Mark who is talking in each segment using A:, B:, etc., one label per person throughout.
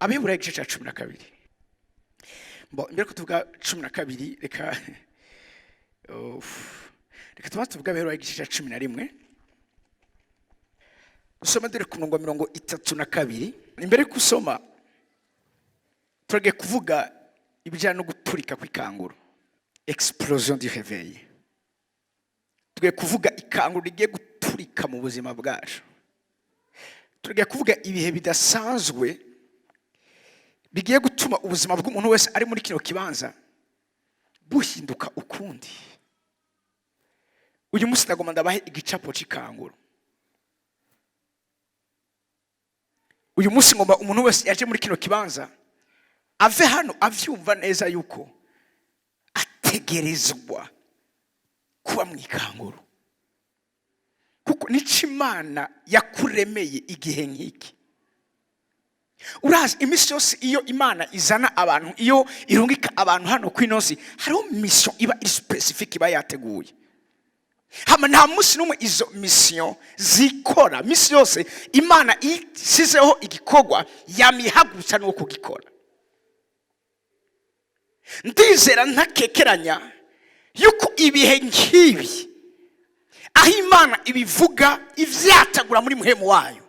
A: Abiheburayo igice cya 12. Mbere ko tuvuga 12 reka tuvuga Abiheburayo igice cya 11. Usoma dore ku murongo 32. Imbere kusoma turage kuvuga ibijyana no guturika kw'ikanguro. Explosion du réveil. Tugiye kuvuga ikanguro rigiye guturika mu buzima bwacu. Tugiye kuvuga ibihe bidasanzwe bigiye gutuma ubuzima bw'umuntu wese ari muri kino kibanza buhinduka ukundi. Uyu munsi ndagomba ndabahe igicapo c'ikanguro. Uyu munsi ngomba umuntu wese yaje muri kino kibanza ave hano avyumva neza yuko ategerezwa kuba mu ikanguro, kuko nico Imana yakuremeye igihe nk'iki. Urazi imisi yose iyo Imana izana abantu, iyo irungika abantu hano kw'inosi, hariho mission iba specific iba yateguye. Hama nta musi numwe izo mission zikora. Misi yose Imana isizeho igikorwa yamihagurutsa no kugikora. Ndizera ntakekeranya yuko ibihe nk'ibi aho Imana ibivuga ivyatagura muri muhemu wayo,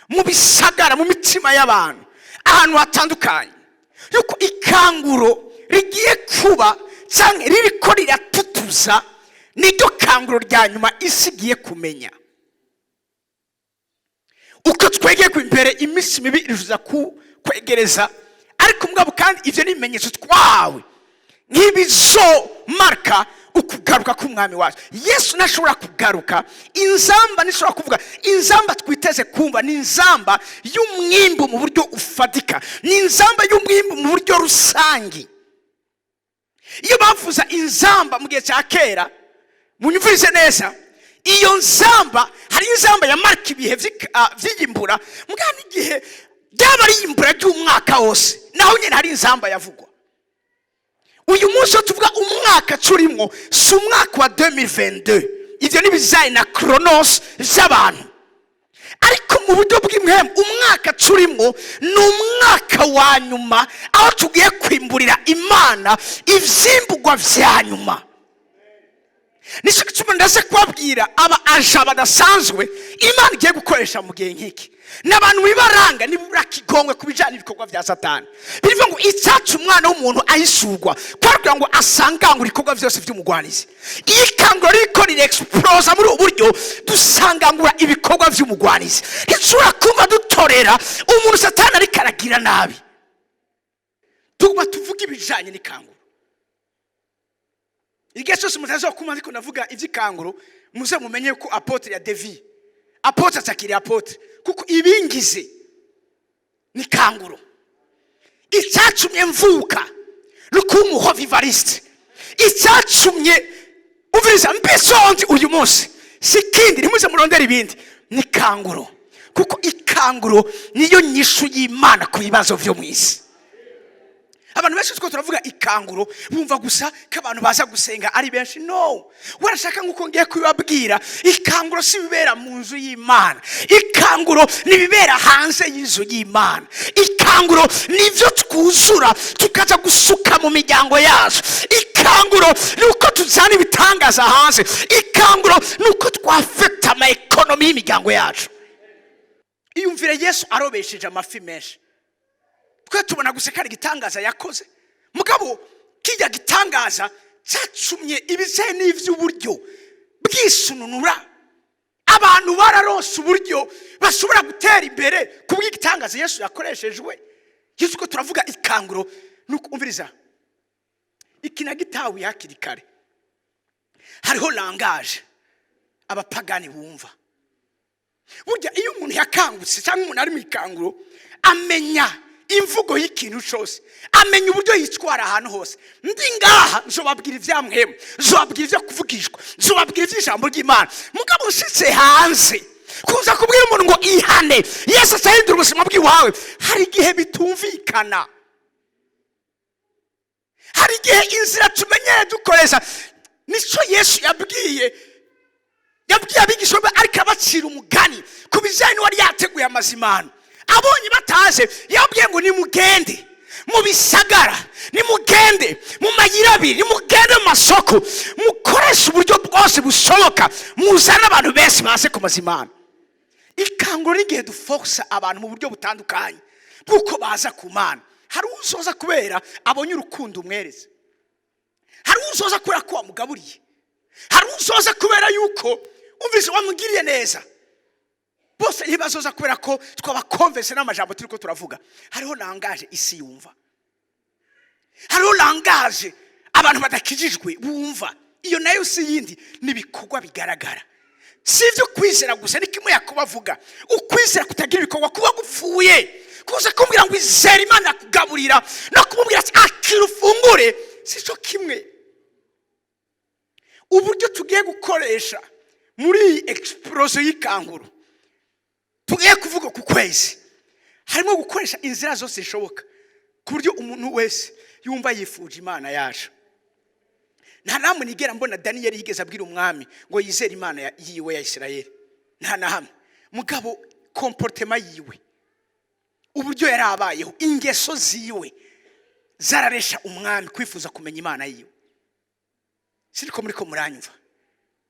A: mu bisagara, mu mitima y'abantu, ahantu hatandukanye, yuko ikanguro rigiye kuba canke ririko riratutuza niryo kanguro rya nyuma isi igiye kumenya. Uko twegeye imbere imisi mibi iruza kwegereza, ariko mugabo kandi ivyo ni ibimenyetso twawe nk'ibizo marka ukugaruka k'umwami wacu. Yesu nashobora kugaruka, inzamba nishobora kuvuga, inzamba twiteze kumva ni inzamba y'umwimbu mu buryo ufatika, ni inzamba y'umwimbu mu buryo rusangi. Iyo bavuza inzamba mu gihe cya kera, munyumvirize neza, iyo nzamba hari inzamba ya marka ibihe vy'iyimbura, mugani igihe ryaba ari iyimbura ry'umwaka wose, naho nyine hari inzamba yavugwa. Uyu munsi tuvuga umwaka turimwo si umwaka wa 2022, ivyo ni bizayi na kronos z'abantu, ariko mu buryo bw'imwemu umwaka turimwo ni umwaka wa nyuma, aho tugiye kwimburira Imana ivyimburwa vya nyuma. Nico gituma ndaze kubabwira aba aja badasanzwe Imana igiye gukoresha mu gihe nk'iki. N'abantu bibaranga nibura kigongwe kubijana ibikorwa vya Satani. Birivuga ngo icyacu umwana w'umuntu ahisurwa kwagira ngo asangangura ibikorwa vyose vy'umugwanizi. Iyi kanguro riko explose muri uburyo dusangangura ibikorwa vy'umugwanizi. Icura kumva dutorera umuntu Satani ari karagira nabi. Tuba tuvuga ibijanye n'ikanguro. Igihe cyose mutazo kuma ariko navuga ivy'ikanguro, muze mumenye ko apotre ya Devi, apotre atakiri apotre, kuko ibingize ni kanguro. Icyacumye mvuka rukumuho vivariste, icyacumye uviriza mbesonzi uyu munsi sikindi nimuze murondera ibindi, ni kanguro, kuko ikanguro niyo nyishu y'Imana ku bibazo vyo mwisi. Abantu benshi two turavuga ikanguro bumva gusa k'abantu baza gusenga ari benshi. No, warashaka nguko ngiye kubabwira, ikanguro si bibera mu nzu y'Imana, ikanguro ni bibera hanze y'inzu y'Imana. Ikanguro nivyo twuzura tukaza gusuka mu miryango yacu. Ikanguro nuko tuzana ibitangaza hanze. Ikanguro nuko twafeta ama economy y'imiryango yacu. Iyumvire Yesu arobesheje amafi menshi, twe tubona guseka igitangaza yakoze, mugabo kijya gitangaza cyacumye ibize n'ivy'uburyo bwisununura. Abantu bararose uburyo bashobora gutera imbere kubw'igitangaza Yesu yakoreshejwe. Yesu ko turavuga ikanguro nuko umviriza ikina gitawi hakiri kare. Hariho langage abapagani bumva. Burya iyo umuntu yakangutse cyangwa umuntu ari mu ikanguro amenya imvugo y'ikintu cyose, amenya uburyo yitwara ahantu hose. Ndi ngaha nzobabwira ivyamwemo, nzobabwira ivyo kuvugishwa, nzobabwira ivy'ijambo ry'Imana. Mugabo ushitse hanze kuza kubwira umuntu ngo ihane, Yesu asahindura ubuzima bw'iwawe, hari igihe bitumvikana. Hari igihe inzira tumenyere dukoresha nico Yesu yabwiye abigisha be, ariko abacira umugani ku bijyanye n'uwari yateguye amazimano. abonye bataje yabwiye ngo nimugende mu bisagara, nimugende mu mayira abiri, nimugende mu masoko, mukoresha uburyo bwose bushoboka, muzana abantu benshi baze kumaza Imana. Ikanguro n'igihe dufokusa abantu mu buryo butandukanye bw'uko baza ku Mana. Hari uzoza kubera abonye urukundo umwereze, hari uzoza kubera ko wamugaburiye, hari uzoza kubera yuko umvise wamugiriye neza. Bose ntibazoza kubera ko twabakonvense n'amajambo turiko turavuga. Hariho langaje isi yumva, hariho langaje abantu badakijijwe bumva. Iyo nayo si yindi, nibikorwa bigaragara. Sivyo kwizera gusa, ni kimwe yakubavuga. Ukwizera kutagira ibikorwa kuba gupfuye. Kuza kumbwira ngo izera Imana kugaburira no kumubwira ati akira ufungure, sico kimwe. Uburyo tugiye gukoresha muri explosion y'ikanguro, tugiye kuvuga ku kwezi, harimo gukoresha inzira zose zishoboka ku buryo umuntu wese yumva yifuje Imana yaje. Nta namwe nigera mbona Daniel yigeze abwira umwami ngo yizere Imana yiwe ya Isirayeli. Nta na hamwe. Mugabo comportement yiwe, uburyo yarabayeho, ingeso ziwe zararesha umwami kwifuza kumenya Imana yiwe. Siriko muri ko muranyumva,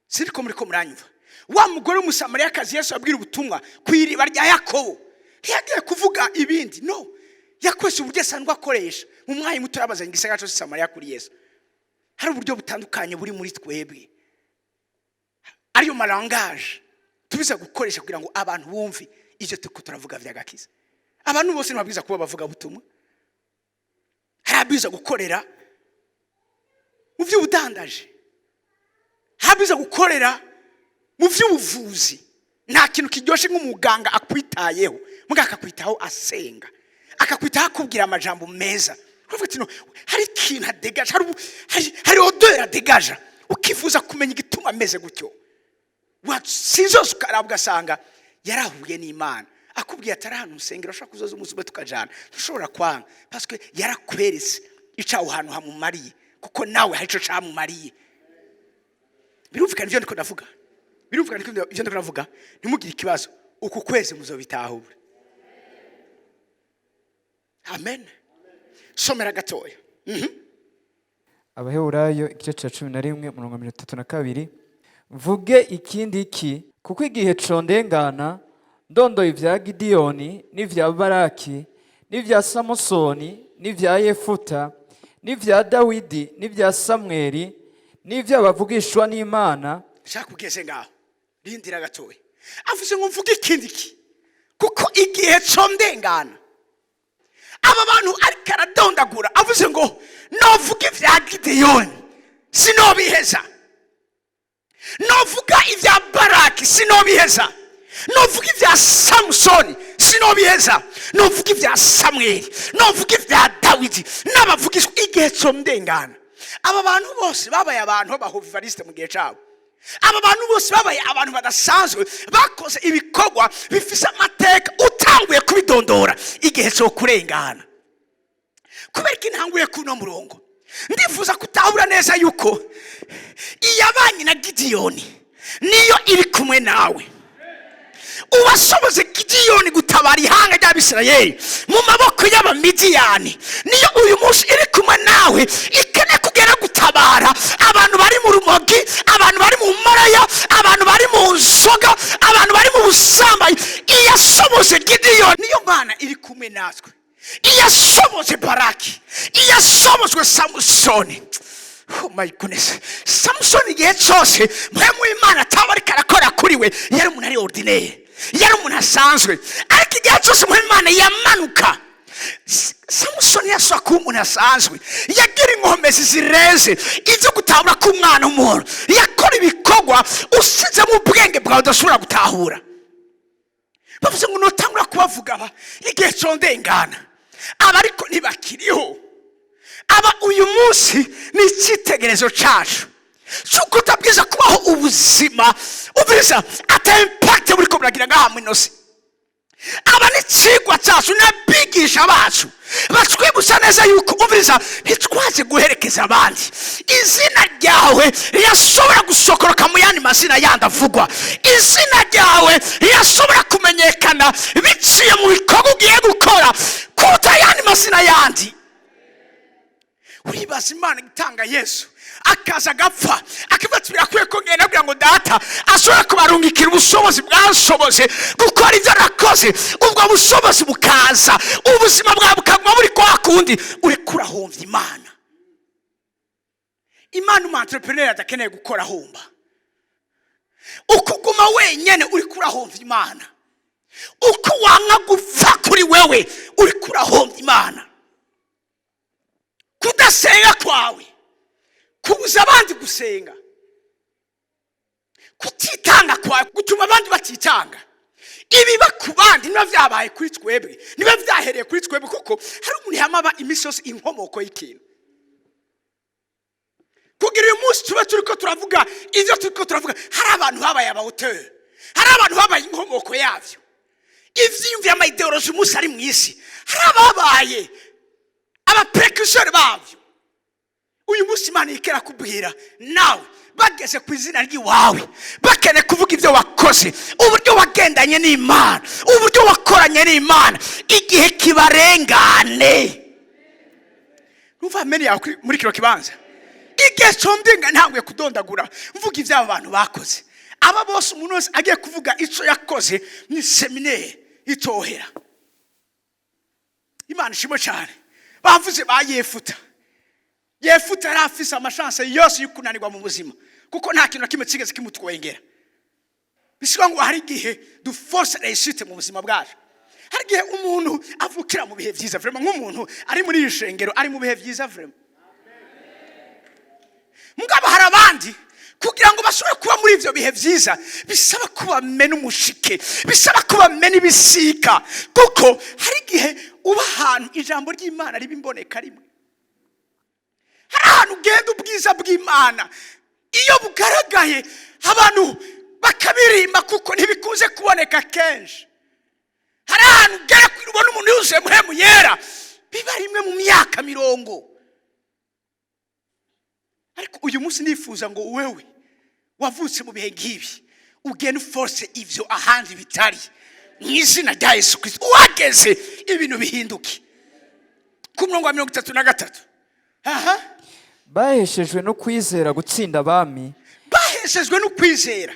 A: siriko muri ko muranyumva. Wa mugore w'umusamariyakazi Yesu abwira ubutumwa kw'iriba rya Yakobo, ntiyagiye kuvuga ibindi, no, yakoresha uburyo asanzwe akoresha. Mu mwanya muto yabazanye igisagara cyose Samariya kuri Yesu. Hari uburyo butandukanye buri muri twebwe, ariyo malangaje tubiza gukoresha kugira ngo abantu bumve ivyo tuko turavuga vy'agakiza. Abantu bose ntibabwiza kuba bavuga butumwa, harabiza gukorera mu vy'ubudandaje, harabiza gukorera mu vy'ubuvuzi. Nta kintu kiryoshe nk'umuganga akwitayeho, muga akakwitaho asenga, akakwitaho akubwira amajambo meza. Uvuga no, hari ikintu adegaje, hari odeur adegaje, ukifuza kumenya igituma ameze gutyo. Sinzose ukarabwa asanga yarahuye n'Imana, akubwiye atari hano usengera ushaka kuzoza umusube tukajana, ntushobora kwanga parce que yarakweretse icaho hano hamumariye, kuko nawe hari ico camumariye. Birumvikana ivyo ndiko ndavuga, birumvikana ivyo ndiko ndavuga. Ntimugire ikibazo, uku kwezi muzobitahura. Amen. Somera gatoya.
B: Abaheburayo igice cya 11:32. Mvuge ikindi iki, kuko igihe condengana ndondoye ibya Gidiyoni n'ivya Baraki n'ivya Samusoni n'ivya Yefuta n'ivya Dawidi n'ivya Samweli n'ivya bavugishwa n'Imana.
A: Shaka kugeze ngaho, rindira gatoya. Avuze ngo mvuge ikindi iki, kuko igihe condengana. Aba bantu ariko aradondagura, avuze ngo novuga ivya Gidiyoni sinobiheza, novuga ivya Baraki sinobiheza, novuga ivya Samusoni sinobiheza, novuga ivya Samweli, novuga ivya Dawidi n'abavugishwa. Igihe condengana. Aba bantu bose babaye abantu b'abahovivariste mu gihe cyabo. Aba bantu bose babaye abantu badasanzwe, bakoze ibikorwa bifise amateka utanguye kubidondora. Igihe cyo kurengana, kubera ko intanguye kuno murongo, ndifuza kutahura neza yuko iyabanye na Gidiyoni niyo iri kumwe nawe. Uwashoboze Gidiyoni gutabara ihanga ry'Abisirayeli mu maboko y'Abamidiyani niyo uyu munsi iri kumwe nawe, ikene kugera gutabara abantu bari mu rumogi, abantu bari mu maraya, abantu bari mu nzoga, abantu bari mu busambanyi. Iyashoboze Gidiyoni niyo Mana iri kumwe natwe. Iyashoboze Baraki, iyashobozwe Samusoni. Oh my goodness. Samusoni igihe cyose mpemu Imana ataba ariko arakora kuri we, yari umuntu ari ordinaire, yari umuntu asanzwe. Ariko igihe cyose mpemu Imana yamanuka, Samusoni yaswa kuba umuntu asanzwe, yagira inkomezi zireze ivyo gutabura k'umwana w'umuntu, yakora ibikorwa usize mu bwenge bwawe udashobora gutahura. Bavuze ngo notangura kubavuga aba igihe condengana, aba ariko ntibakiriho. Aba uyu munsi ni icyitegerezo cyacu cyuko utabwiza kubaho ubuzima ubwiza ata impact muri ko buragira ngaha mu inosi. aba ni ikigwa cyacu n'abigisha bacu batwibutsa neza yuko umviriza ntitwaze guherekeza abandi. Izina ryawe rirashobora gusokoroka mu yandi mazina yandi avugwa. Izina ryawe rirashobora kumenyekana biciye mu bikorwa ugiye gukora kuruta ayandi mazina yandi. Uribaza Imana itanga Yesu akaza agapfa akivuga birakwiye ko ngenda kugira ngo data ashobora kubarungikira ubushobozi bwashoboje gukora ibyo nakoze, ubwo bushobozi bukaza ubuzima bwawe bukaguma buri kwa kundi uri kurahomvya Imana. Imana umu entrepreneur adakeneye gukora ahomba. Ukuguma wenyene uri kurahomvya Imana. Uko wanga gupfa kuri wewe uri kurahomvya Imana. Kudasenga kwawe kubuza abandi gusenga, kutitanga kwawe gutuma abandi batitanga. Ibiba ku bandi niba byabaye kuri twebwe, niba byahereye kuri twebwe, kuko hari umuntu yamaba imisozi inkomoko y'ikintu. Kugira uyu munsi tuba turiko turavuga ivyo turiko turavuga, hari abantu babaye abawuteri, hari abantu babaye inkomoko yavyo. Ivyiyumvira ama ideology umunsi ari mu isi, hari ababaye abaprecurseur bavyo. Uyu munsi Imana ikera kubwira nawe bageze ku izina ry'iwawe, bakene kuvuga ivyo wakoze, uburyo wagendanye n'Imana, uburyo wakoranye n'Imana, igihe kibarengane. Numva meni yawe muri kiro kibanza igihe combinga ntangwe kudondagura mvuga ivyo abantu bakoze. Aba bose umuntu wese agiye kuvuga ico yakoze ni seminaire itohera. Imana ishimwe cyane. Bavuze ba Yefuta arafise amashanse yose yukunanirwa mu buzima, kuko nta kintu kimwe kigeze kimutwengera. Bisiga ngo hari igihe du force réussite mu buzima bwacu. Hari igihe umuntu avukira mu bihe byiza vraiment, nk'umuntu ari muri ishengero ari mu bihe byiza vraiment. Mugabo hari abandi kugira ngo bashobore kuba muri ivyo bihe byiza bisaba kuba mena umushike, bisaba kuba mena ibisika, kuko hari igihe uba ahantu ijambo ry'Imana ribimboneka rimwe. Hari ahantu ugenda ubwiza bw'Imana iyo bugaragaye abantu bakabirimba kuko ntibikuze kuboneka kenshi. Hari ahantu ugera kwirubona umuntu yuzuye muhemu yera biba rimwe mu myaka 50. Ariko uyu munsi nifuza ngo wewe wavutse mu bihe nk'ibi ugende force ivyo ahandi bitari, mu izina rya Yesu Kristo wageze ibintu bihinduke. Ku murongo wa 33
B: baheshejwe no kwizera gutsinda abami.
A: Baheshejwe no kwizera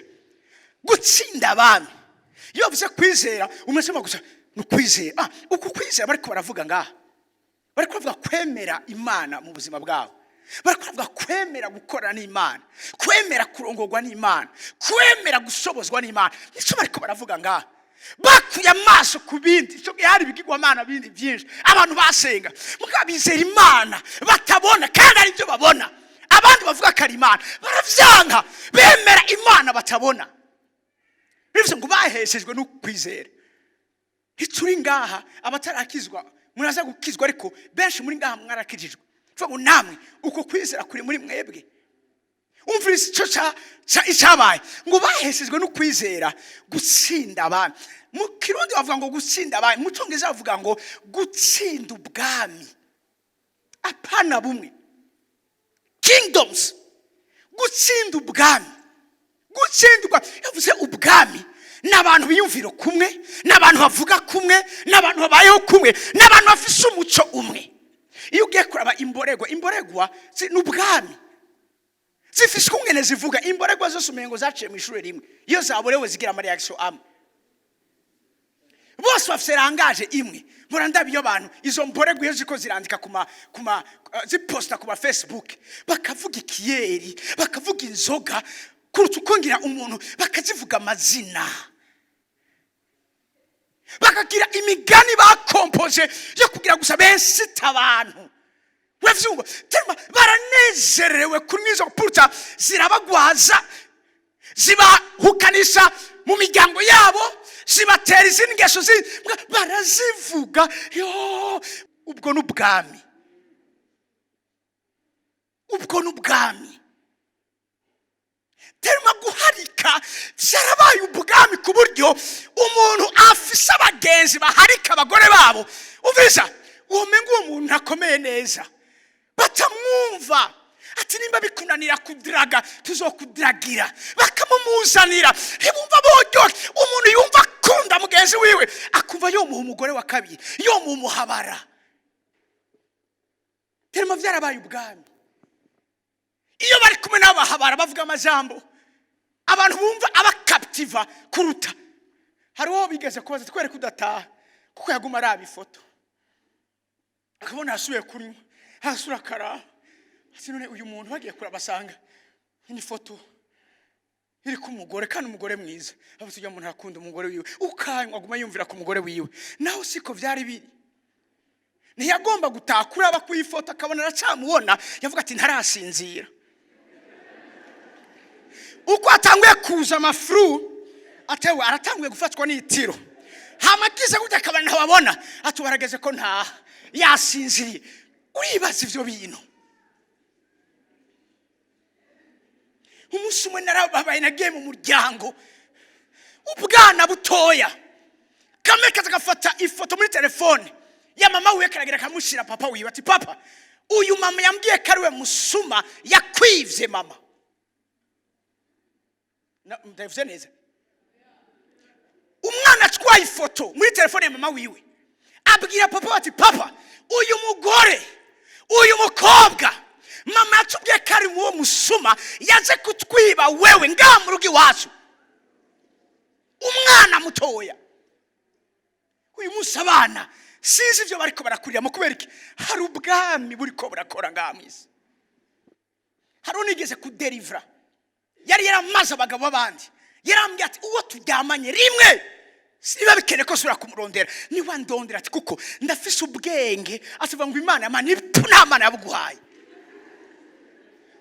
A: gutsinda abami. Iyo bize kwizera umesema gusa no kwizera. Uko kwizera bariko baravuga ngaha, bariko bavuga kwemera Imana mu buzima bwawe, bariko bavuga kwemera gukorana n'Imana, kwemera kurongorwa n'Imana, kwemera gushobozwa n'Imana. Nico bariko baravuga ngaha. Bakuye amaso ku bindi, cyo hari bigirwa Imana bindi byinshi abantu basenga, mugabizera Imana batabona kandi ari byo babona. Abandi bavuga kari Imana baravyanka, bemera Imana batabona. Bivuze ngo baheshejwe no kwizera. Hituri ngaha abatarakizwa muraza gukizwa, ariko benshi muri ngaha mwarakijijwe. Vuga ngo namwe uko kwizera kuri muri mwebwe. Umvise cyo icyabaye ngo baheshejwe no kwizera gutsinda abami. Mu Kirundi bavuga ngo gutsinda abami, mu Cyongereza bavuga ngo gutsinda ubwami. Apana bumwe, kingdoms. Gutsinda ubwami, gutsindwa yavuze ubwami n'abantu biyumvira kumwe, n'abantu bavuga kumwe, n'abantu babayeho kumwe, n'abantu bafise umuco umwe. Iyo ugiye kuraba imboregwa n'ubwami zifise kungene zivuga. Imboregwa zose umengo zaciye mu ishuri rimwe, iyo zaborewe zigira ama reaction amwe, bose bafise rangaje imwe. Muranda biyo bantu izo mboregwa iyo ziko zirandika ziposta ku Facebook, bakavuga ikiyeri, bakavuga inzoga, kuruta ukongira umuntu bakazivuga amazina, bakagira imigani bakompoje yo kugira gusa besita abantu. Wevyungo tema baranezerewe kunwizo puta zirabagwaza, zibahukanisha mu miryango yabo, zibatera izindi ngeso barazivuga. Yo ubwo n'ubwami, ubwo n'ubwami. Tema guharika cyarabaye ubwami ku buryo umuntu afise abagenzi baharika abagore babo uviza umenga uwo muntu akomeye neza batamwumva ati nimba bikunanira kudraga tuzokudragira bakamumuzanira ntibumva boryoshye umuntu yumva akunda mugenzi wiwe akumva yomuha umugore wa kabiri yomuhabara terima byarabaye ubwami iyo bari kumwe n'abahabara bavuga amajambo abantu bumva abakaptiva kuruta hariho bigeze kubaza twereke udataha kuko yaguma araba ifoto akabona asubiye kunywa hasura karaba ati none uyu muntu bagiye kurabasanga ni foto iri ku mugore kandi umugore mwiza abo tujya umuntu akunda umugore wiwe ukanywa aguma yumvira ku mugore wiwe naho siko byari biri ntiyagomba gutakura aba ku ifoto akabona aracamubona yavuga ati ntarasinzira uko atanguye kuza amafuru atewe aratanguye gufatwa n'itiro hamagize gute akabana ntababona atubarageze ko nta yasinziriye uribaza ivyo bintu umunsi umwe narababaye nagiye mu muryango ubwana butoya kamwe kazagafata ifoto muri telefone ya mama wiwe karagira kamushira papa wiwe ati papa uyu mama yambwiye kariwe musuma yakwivye mama ndavuze neza umwana atwaye ifoto muri telefone ya mama wiwe abwira papa ati papa uyu mugore uyu mukobwa mama atubwiye kari mu musuma yaje kutwiba wewe ngamurugi wacu umwana mutoya uyu munsi abana sinzi ivyo bariko barakurira mu kubereka hari ubwami buriko burakora ngamwisi hari unigeze kudelivra yari yaramaze abagabo abandi yarambwiye ati uwo turyamanye rimwe siba bikene ko sura kumurondera ni wandondera ati kuko ndafise ubwenge asiva ngo imana amana ntamana yabuguhaye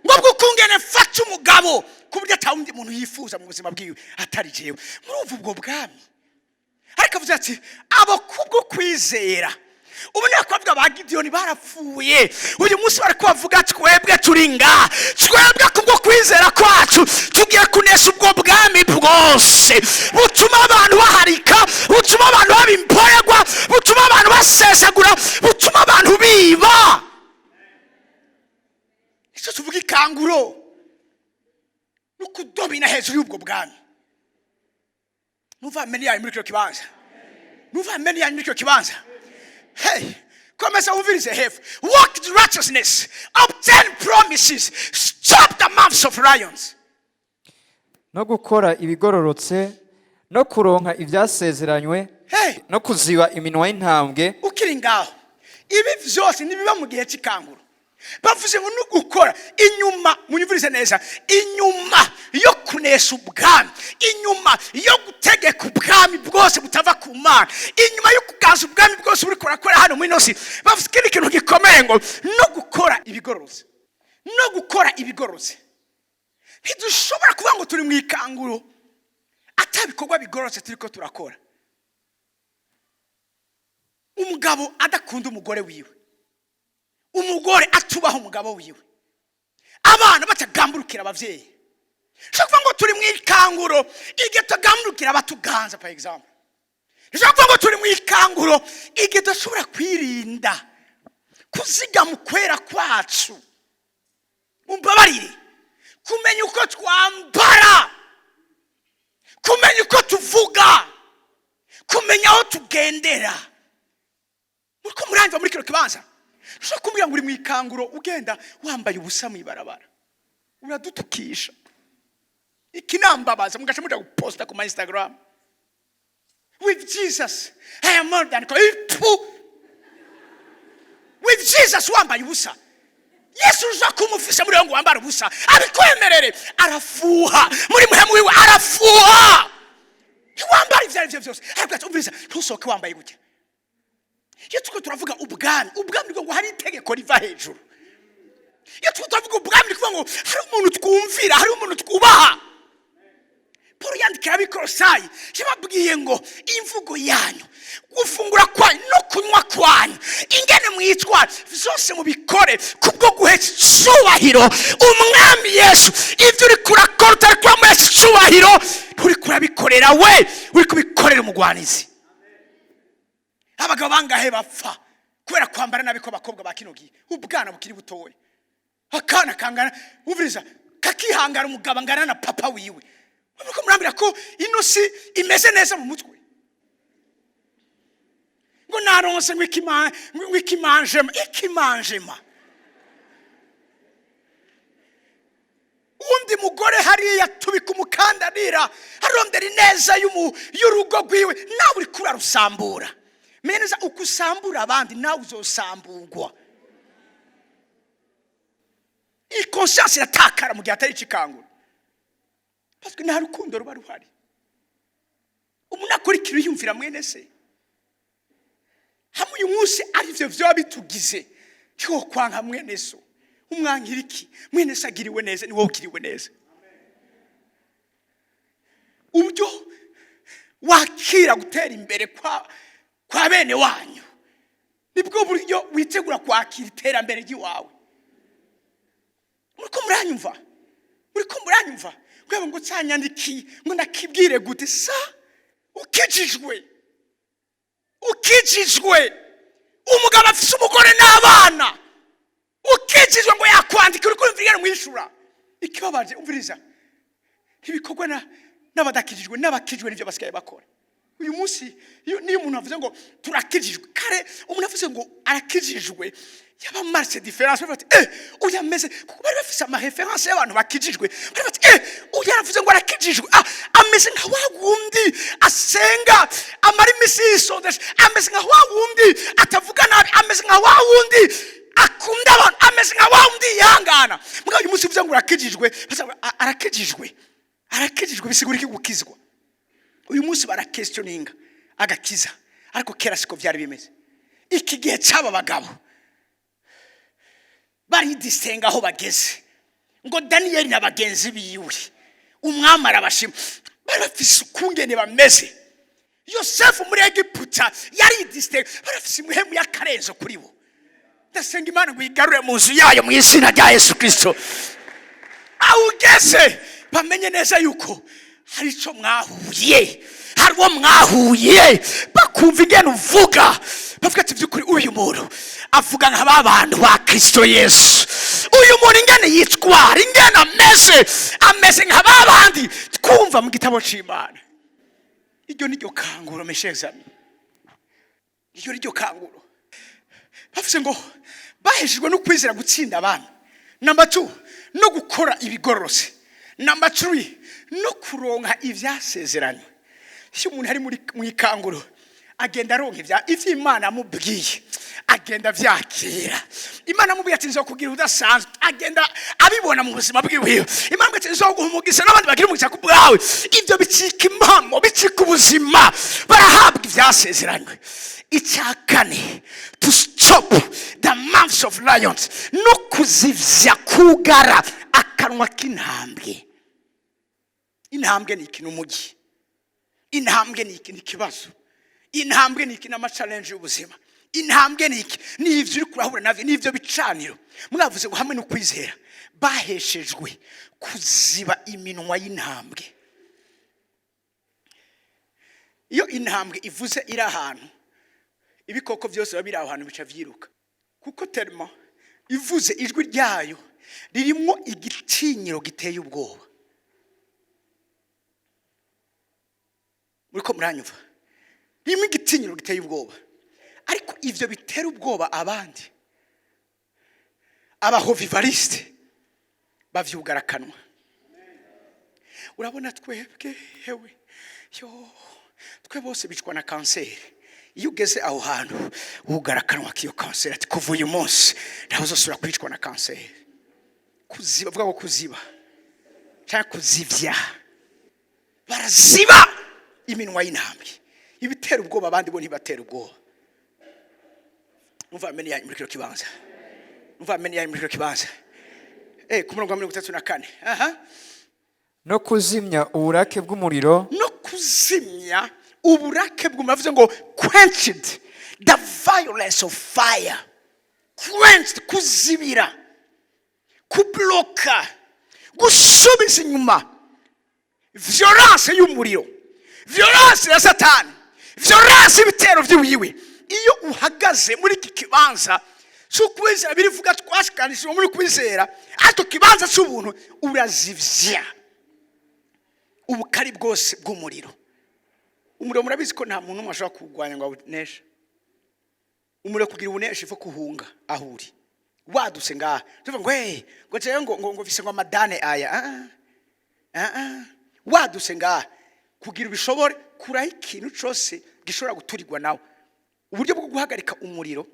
A: ngo bwukungene fata umugabo kuburyo atawundi muntu yifuza mu buzima bwiwe atari jewe muri ubwo bwami ariko avuze ati abo kubwo kwizera ubu niyo kwavuga ba Gideyoni barapfuye uyu munsi bariko bavuga twebwe turinga twebwe kubwo kwizera kwacu tugiye kunesha ubwo bwami bwose butuma abantu baharika butuma abantu babimpoyegwa butuma abantu basesagura butuma abantu biba icyo tuvuga ikanguro n'ukudobina hejuru y'ubwo bwami nuva meni yayo muri kyo kibanza nuva meni yayo muri kyo kibanza. Hey, komeza uvirize hefu. Walk in righteousness, obtain promises, stop the mouths of lions.
B: No gukora ibigororotse no kuronka ibyasezeranywe no kuziba iminwa y'intambwe
A: ukiri ngaho ibi vyose nibiba mu gihe cy'ikanguro bavuze ngo no gukora inyuma munyumvirize neza inyuma yo kunesha ubwami inyuma yo gutegeka ubwami bwose butava ku Mana inyuma yo kugaza ubwami bwose buri korakora hano muri nosi bavuze ikintu gikomeye ngo no gukora ibigororotse no gukora ibigororotse ntidushobora kuvuga ngo turi mu ikanguro atabikorwa bigororotse turiko turakora umugabo adakunda umugore wiwe umugore atubaho umugabo wiwe abana batagamburukira abavyeyi shaka ngo turi mu ikanguro igihe tagamburukira abatuganza par exemple shaka ngo turi mu ikanguro igihe dushobora kwirinda kuziga mu kwera kwacu umbabarire kumenya uko twambara kumenya uko tuvuga kumenya aho tugendera uko murangiza muri kino kibanza ushaka kumbwira ngo uri mu ikanguro ugenda wambaye ubusa mu ibarabara uradutukisha ikinambabaza mugaca muja guposta ku Instagram with Jesus I am more than with Jesus wambaye ubusa Yesu uza kumufisha muri ngo wambara ubusa abikwemerere arafuha muri muhemu wiwe arafuha wambara ivyo byose ariko umviriza ntusoke wambaye gutya iyo tuko turavuga ubwami ngo hari itegeko riva hejuru iyo tuko turavuga ubwami ngo hari umuntu twumvira hari umuntu twubaha Paul yandika yandikira abikorosayi yababwiye ngo imvugo yanyu, gufungura kwanyu no kunywa kwanyu, ingene mwitwara byose mubikore kubwo guhesha icyubahiro umwami Yesu. Ibyo uri kurakora utari kuramuhesha icyubahiro, uri kurabikorera we, uri kubikorera umugwanizi. Abagabo bangahe bapfa kubera kwambara nabi ko bakobwa ba kino gihe, ubwana bukiri butoya, akana kangana uviriza kakihangara umugabo angana na papa wiwe. Muko murambira ko ino si imeze neza mu mutwe, ngo naronse ikimanjema. Undi mugore hariya tubika umukandanira arondera ineza y'urugo rwiwe, nawe uri kurarusambura. Meneza ukusambura abandi nawe uzosamburwa. Iyi conscience iratakara mu gihe atari ikikangura, parce que nta rukundo ruba ruhari. Umuntu akora ikintu yumvira mwene se, hamwe uyu munsi arivyo vyoba bitugize cyo kwanga mwene so. Umwankira iki? Mwene se agiriwe neza, ni wowe ukiriwe neza. Ubyo wakira gutera imbere kwa bene wanyu, nibwo buryo witegura kwakira iterambere ry'iwawe. Muriko muranyumva kweba ngo tsanyandiki ngo nakibwire gute sa ukijijwe umugabo afise umugore n'abana, ukijijwe ngo yakwandika uri kumvira mwishura. Ikibabaje umviriza, ibikorwa n'abadakijijwe n'abakijijwe nivyo basigaye bakora. Uyu munsi niyo umuntu avuze ngo turakijijwe, kare umuntu avuze ngo arakijijwe yaba marche différence. Bati uyameze kuko bari bafise ama référence y'abantu bakijijwe. Bati uyu aravuze ngo arakijijwe, ameze nka wagundi asenga amari misiso, ameze nka wagundi atavuga nabi, ameze nka wagundi akunda abantu, ameze nka wagundi yangana. Mbwa uyu munsi uvuze ngo arakijijwe, arakijijwe bisigura iki gukizwa? Uyu munsi bara questioninga agakiza, ariko kera siko byari bimeze. Iki gihe cyaba bagabo bari disenga aho bageze, ngo Daniel n'abagenzi biwe umwami arabashima, bari bafise ukungene bameze. Yosefu muri Egiputa yari disenga, bari bafise muhemu y'akarenzo kuri bo. Ndasenga Imana ngo igarure mu nzu yayo mu izina rya Yesu Kristo. Awugeze bamenye neza yuko hari icyo mwahuye, hari uwo mwahuye, bakumva ingene uvuga, bavuga ati by'ukuri uyu muntu avuga nka babantu ba Kristo Yesu. Uyu muntu ingene yitwara, ingene ameze nka babandi twumva mu gitabo c'Imana. Iryo ni ryo kanguro meshezami, iryo ni ryo kanguro. Bavuze ngo bahejejwe no kwizera gutsinda abantu. Number 2, no gukora ibigororose. Number 3, no kuronka ivyasezeranywe. Iyo umuntu ari mu ikanguro agenda aronka ivy'Imana amubwiye, agenda vyakira. Imana amubwiye ati nzokugira udasanzwe, agenda abibona mu buzima bwiwe. Imana ati nzoguha umugisha n'abandi bagira umugisha ku bwawe. Ibyo bicika impamo, bicika ubuzima, barahabwa ivyasezeranywe. Icyakane, to stop the mouths of lions, no kuzivya kugara akanwa k'intambwe. Intambwe ni ikintu umugi, intambwe ni ikintu ikibazo, intambwe ni ikintu ama-challenge y'ubuzima, intambwe ni iki, ni ivyo uri kurahura navyo, ni ivyo bicaniro. Mwavuze ngo hamwe no kwizera baheshejwe kuziba iminwa y'intambwe. Iyo intambwe ivuze iri ahantu, ibikoko byose babiri aho hantu bica vyiruka, kuko terma ivuze ijwi ryayo ririmo igitinyiro giteye ubwoba. Muriko muranyumva? Ririmo igitinyiro giteye ubwoba, ariko ivyo bitera ubwoba abandi, abahovivariste bavyugarakanwa. Urabona twebwe hewe twe bose bicwa na kanseri. Iyo ugeze aho hantu ugarakanwa kiyo kanseri, ati kuva uyu munsi ntaho uzosubira kwicwa na kanseri. Kuziba, vuga ngo kuziba cyangwa kuzivya, baraziba iminwa y'intambwe. Ibitera ubwoba abandi bo ntibatera ubwoba. Umva ameni yanyu muri kino kibanza, umva ameni yanyu muri kino kibanza. Ku murongo wa 34.
B: no kuzimya uburake bw'umuriro
A: no kuzimya uburake bw'umuriro. Bivuze ngo quenched the violence of fire. Quenched, kuzibira, kubloka, gusubiza inyuma violence y'umuriro, violence ya Satani, violence y'ibitero by'iwiwe. Iyo uhagaze muri iki kibanza cyo kwizera, birivuga twashikanishije muri kwizera, ariko kibanza cy'ubuntu urazivya ubukari bwose bw'umuriro. Umuriro murabizi ko nta muntu umwe ashobora kurwanya ngo awuneshe. Umuriro kugira ubuneshe ifu kuhunga ahuri waduse ngaha tuvuga ngo jewe ngo vise ngo amadane aya waduse ngaha kugira ubishobore kuraho ikintu cyose gishobora guturirwa nawe. Uburyo bwo guhagarika umuriro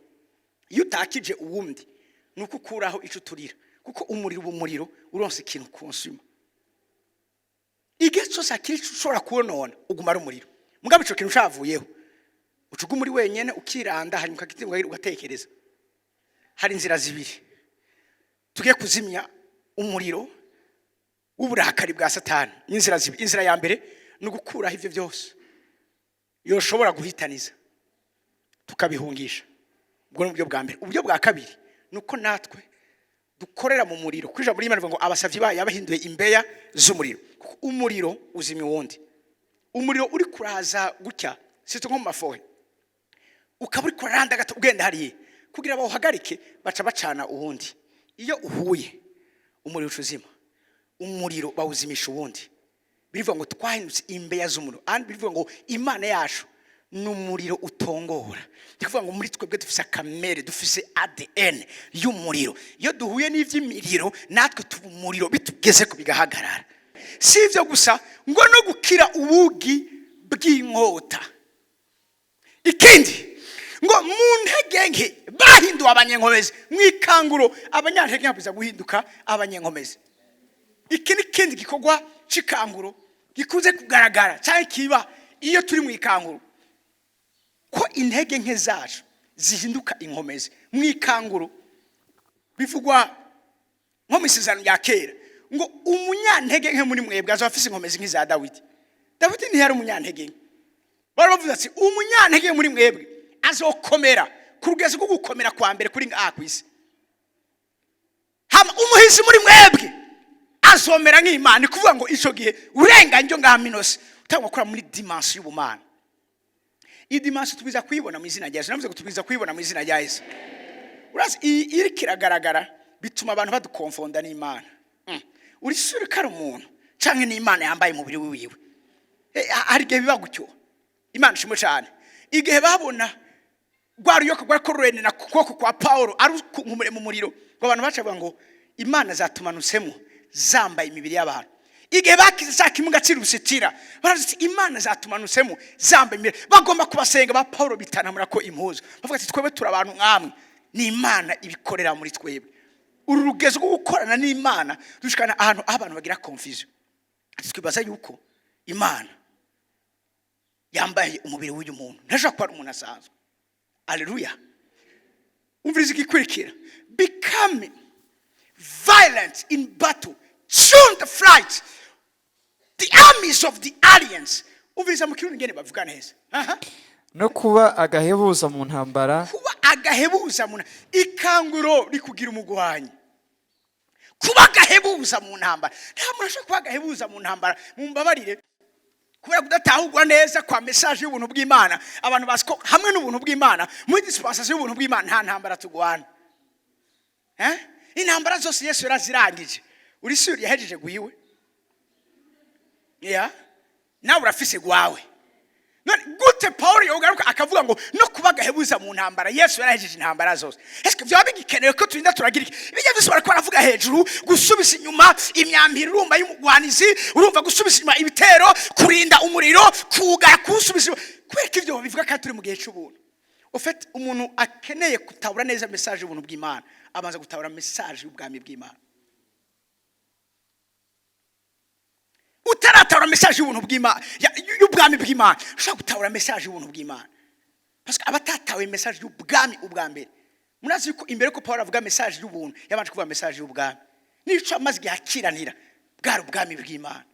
A: iyo utakije uwundi nuko ukuraho ico turira, kuko umuriro uronse ikintu konsuma. Igihe cyose akiri ushobora kubonona uguma ari umuriro, mugabe ico kintu cavuyeho ucuga muri wenyene ukiranda, hanyuma ukagitinga ugatekereza. Hari inzira zibiri tugiye kuzimya umuriro w'uburakari bwa Satani. Inzira zibiri. Inzira ya mbere ni ugukuraho ivyo byose yoshobora guhitaniza tukabihungisha. Ubwo ni uburyo bwa mbere. Uburyo bwa kabiri nuko natwe dukorera mu muriro. Kwija muri Imana ngo abasavyi bayo yabahinduye imbeya z'umuriro. Umuriro uzimya uwundi. Umuriro uri kuraza gutya sito nko mu mafohe, ukaba uri kuranda gato ugenda hariye kugira bawuhagarike, baca bacana uwundi. Iyo uhuye umuriro ucuzima, umuriro bawuzimisha uwundi. Birivuga ngo twahindutse imbeya z'umuriro. Andi birivuga ngo Imana yacu n'umuriro utongora. Ndikuvuga ngo muri twebwe dufise akamere, dufise ADN y'umuriro. Iyo duhuye n'ivy'imiriro natwe tuba umuriro bitugeze ko bigahagarara. Si ivyo gusa ngo no gukira ubugi bw'inkota. Ikindi ngo mu ntege nke bahinduwe abanyenkomezi. Mwikanguro abanyantege nkabuza guhinduka abanyenkomezi. Iki ni kindi gikorwa cikanguro gikunze kugaragara cyane kiba iyo turi mu ikanguro, ko intege nke zacu zihinduka inkomezi. Mwikanguro bivugwa nko misizano ya kera ngo umunyantege nke muri mwebwe azafise inkomezi nk'iza Dawidi. Dawidi ntiyari umunyantege nke. Baravuze ati umunyantege muri mwebwe azokomera ku rugezi rwo gukomera kwa mbere kuri ngaha kwisi. Hama umuhizi muri mwebwe azomera nk'Imana. Ni kuvuga ngo ico gihe urenga njyo ngaha minose utangwa kora muri dimension y'ubumana. Iyi dimension tubiza kuyibona mu izina rya Yesu. Navuze ko tubiza kuyibona mu izina rya Yesu. Urazi iri kiragaragara bituma abantu badukonfonda n'Imana. Uri sure kari umuntu canke n'Imana yambaye mu biri wiwe. Hari gihe biba gutyo. Imana ishimwe cyane. Igihe babona gwari yo kugwa korene na koko kwa Paulo ari mu muriro, abantu bacavuga ngo Imana zatumanusemo zambaye imibiri y'abantu. Igihe bakize cyakimunga cirusitira barazi Imana zatumanusemo zambaye imibiri. Bagomba kubasenga ba Paulo bitanamura ko impuzo. Bavuga ati twebwe turi abantu nkamwe, ni Imana ibikorera muri twebwe. Uru rugezo rwo gukorana n'Imana dushikana ahantu abantu bagira confusion. Twibaza yuko Imana yambaye umubiri w'uyu muntu ntaje kwa umuntu asanzwe. Haleluya. Umvirize igikurikira. Becoming violent in battle, soon the flight, the armies of the aliens. Umvirize mu kirundi ngene bavuga neza.
B: no kuba agahebuza mu ntambara.
A: Kuba agahebuza mu ikanguro rikugira umugwanyi. Kuba agahebuza mu ntambara. Nta muntu ashobora kuba agahebuza mu ntambara. Mumbabarire kubera kudatahurwa neza kwa message y'ubuntu bw'Imana. Abantu basiko hamwe n'ubuntu bw'Imana muri dispensation y'ubuntu bw'Imana nta ntambara tugwana. Intambara zose Yesu yarazirangije. Uri sure yahejeje guyiwe? Nawe urafise gwawe. None gute Paulo yogaruka akavuga ngo no kubagahebuza mu ntambara? Yesu yarahejeje intambara zose. Eske byo bigikenewe ko turinda turagira iki? Ibijya byose barako baravuga hejuru, gusubisa inyuma imyambiro urumba y'umugwanizi, urumva gusubisa inyuma ibitero, kurinda umuriro, kuga kusubisa. Kweka ivyo bivuga ka turi mu gihe cy'ubuntu. Au fait umuntu akeneye kutabura neza message y'ubuntu bw'Imana, abanza gutabura message y'ubwami bw'Imana. Utaratabura message y'ubuntu bw'Imana, y'ubwami bw'Imana, ushaka gutabura message y'ubuntu bw'Imana. Parce que abatatawe message y'ubwami ubwambere. Munazi yuko imbere ko Paulo avuga message y'ubuntu, yabanje kuvuga message y'ubwami. Nico amazi yakiranira bwari ubwami bw'Imana.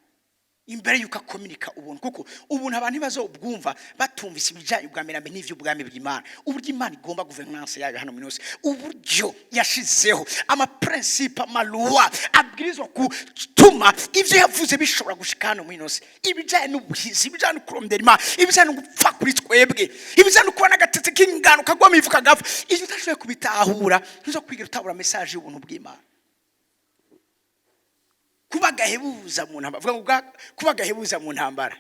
A: imbere yuko akominika ubuntu, kuko ubuntu abantu ntibazobwumva batumvise ibijyanye ubwa mbere n'ivyo ubwami bw'Imana, uburyo Imana igomba governance yayo hano minose, uburyo yashizeho ama principe amaloi abwirizwa gutuma ivyo yavuze bishobora gushika hano minose, ibijyanye n'ubuhizi, ibijyanye no kurondera Imana, ibijyanye no gupfa kuri twebwe, ibijyanye no kubona agatete k'ingano kagwa mu ivuka gapfa. Ivyo utashoboye kubitahura ntuzo kwigira utabura message y'ubuntu bw'Imana. Kuba gahebuza mu ntambara, vuga ngo kuba gahebuza mu ntambara,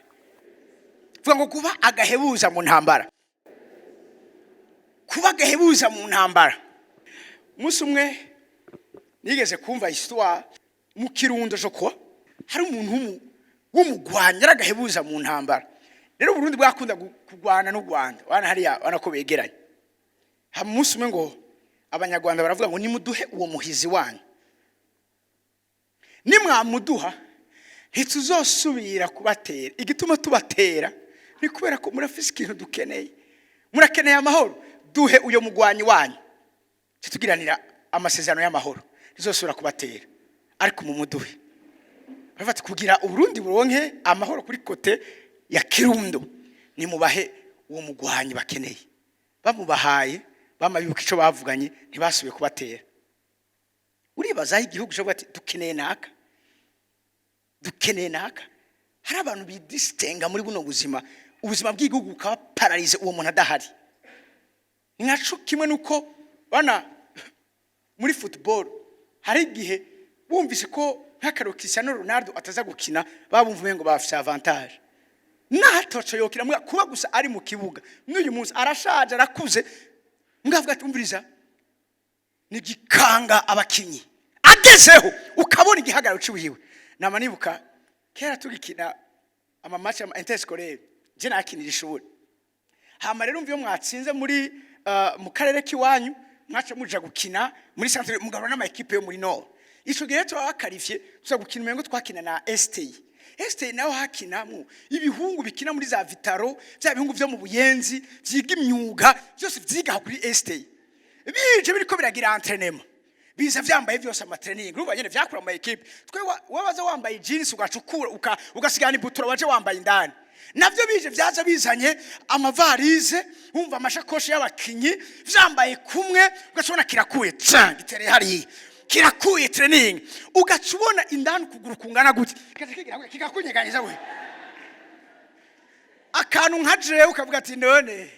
A: vuga ngo kuba agahebuza mu ntambara, kuba gahebuza mu ntambara. Umunsi umwe nigeze kumva histoire mu Kirundo joko, hari umuntu w'umugwanya aragahebuza mu ntambara. Rero Burundi bwakunda kugwana n'u Rwanda, wana hariya wana ko begeranye. Ha umunsi umwe ngo abanyarwanda baravuga ngo nimuduhe uwo muhizi wanyu, nimwamuduha ntituzosubira kubatera. Igituma tubatera ni kubera ko murafise ikintu dukeneye, murakeneye amahoro. Duhe uyo mugwanyi wanyu tutugiranira amasezerano y'amahoro, ntizosubira kubatera, ariko mumuduhe. Bafata kugira Uburundi buronke amahoro kuri kote ya Kirundo, nimubahe uwo mugwanyi bakeneye. Bamubahaye bamabibuka ico bavuganye, ntibasubiye kubatera. Uribaza igihugu cyo bati dukeneye naka, dukeneye naka. Hari abantu bidistenga muri buno buzima, ubuzima bw'igihugu bukaba paralize uwo muntu adahari. Nkaco kimwe nuko bana muri football hari igihe bumvise ko nk'akaro Cristiano Ronaldo ataza gukina, babumvuye ngo bafite avantage. Natoco yokira mbwa kuba gusa ari mu kibuga. N'uyu munsi arashaje arakuze, mwavuga ati umviriza nigikanga abakinyi agezeho ukabona igihagararo ciwiwe. Nama nibuka kera tugikina ama match ya interscolaire, je nakinira ishuri. Hama rero umviyo mwatsinze muri mu karere kiwanyu, mwaca muja gukina muri centre mugabana n'ama equipe yo muri Nord. Ico gihe twakarifye tuza gukina mengo twakina na ST naho hakinamwe ibihungu bikina muri za Vitaro, bya bihungu byo mu Buyenzi byiga imyuga byose byiga kuri ST. Bije biriko biragira entraînement, biza vyambaye byose ama training, urumva nyene vyakura mu equipe. Twe wabaza wambaye jeans ugacukura ugasigana ibutura waje wambaye indani. Navyo bije vyaza bizanye amavarize, umva amashakoshi y'abakinyi vyambaye kumwe, ugacubona kirakuye gitere hari kirakuye training, ugacubona indani kuguru kungana gute kikakunyeganyiza we. Akantu nkaje ukavuga ati none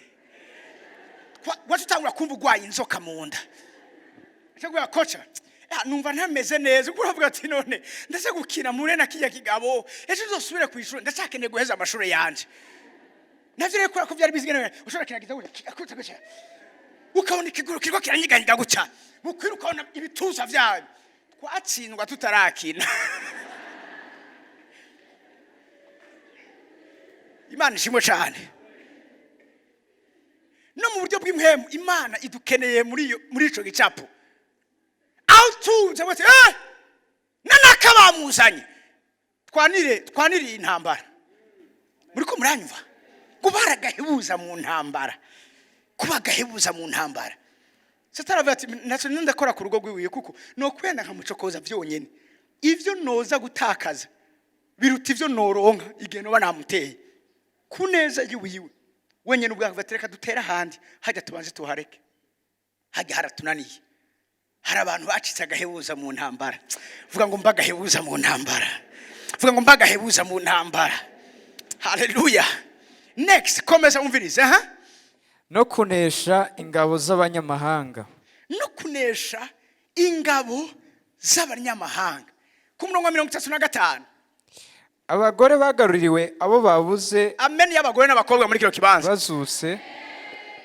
A: watutangura kumva ugwaye inzoka mu nda. Cyangwa kocha numva ntameze neza, uko uravuga ati none ndaze gukina mure na kijya kigabo, ejo uzosubire kwishura, ndacakeneye guheza amashuri yanje. Navyo reko ko byari bizigene ushobora kiragiza gute kikakutse gutya, ukabona ikiguru kiriko kiranyiganyiga gutya, mukwiruka ona ibituza vyayo. Twatsindwa tutarakina. Imana ishimwe cyane. No mu buryo bw'impemu Imana idukeneye muri ico gicapo. Tuze bati nanaka bamuzanye twanire intambara. Muriko muranyumva? Kubara gahebuza mu ntambara, kuba gahebuza mu ntambara. Satara ati naco ndakora ku rugo rwiwiye, kuko no kwenda nkamucokoza vyonyene. Ivyo noza gutakaza biruta ivyo noronka igihe no banamuteye kuneza yiwiwe wenyene. Ubwa batereka dutera handi hajya tubanze tuhareke, hajya haratunaniye. Hari abantu bacitse agahebuza mu ntambara. Vuga ngo mbagahebuza mu ntambara, vuga ngo mbagahebuza mu ntambara. Haleluya. Next, komeza umvirize.
B: No kunesha ingabo z'abanyamahanga,
A: no kunesha ingabo z'abanyamahanga. Ku murongo wa 35
B: abagore bagaruriwe abo babuze.
A: Amen y'abagore n'abakobwa muri kiro kibanza
B: bazuse.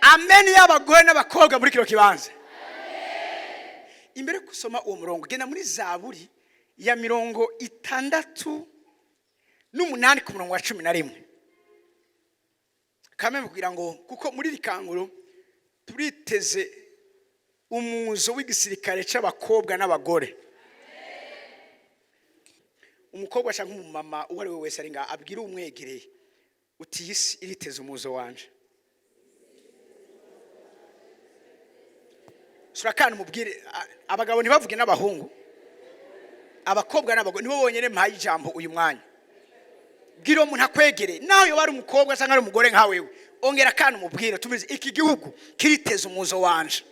A: Amen y'abagore n'abakobwa muri kiro kibanza. Imbere kusoma uwo murongo genda muri Zaburi ya 68 ku murongo wa 11. Kameme kugira ngo kuko muri rikanguro turiteze umuzo w'igisirikare c'abakobwa n'abagore. Umukobwa cyangwa umumama uwari we wese ari nga abwira umwegereye uti yisi iriteze umuzo wanje. Surakana mubwire abagabo ntibavuge n'abahungu, abakobwa n'abagore nibo bonyene mpaye ijambo uyu mwanya. bwira umuntu akwegere nawe wari umukobwa cyangwa ari umugore nka wewe ongera kandi umubwire tubizi iki gihugu kiriteza umuzo wanje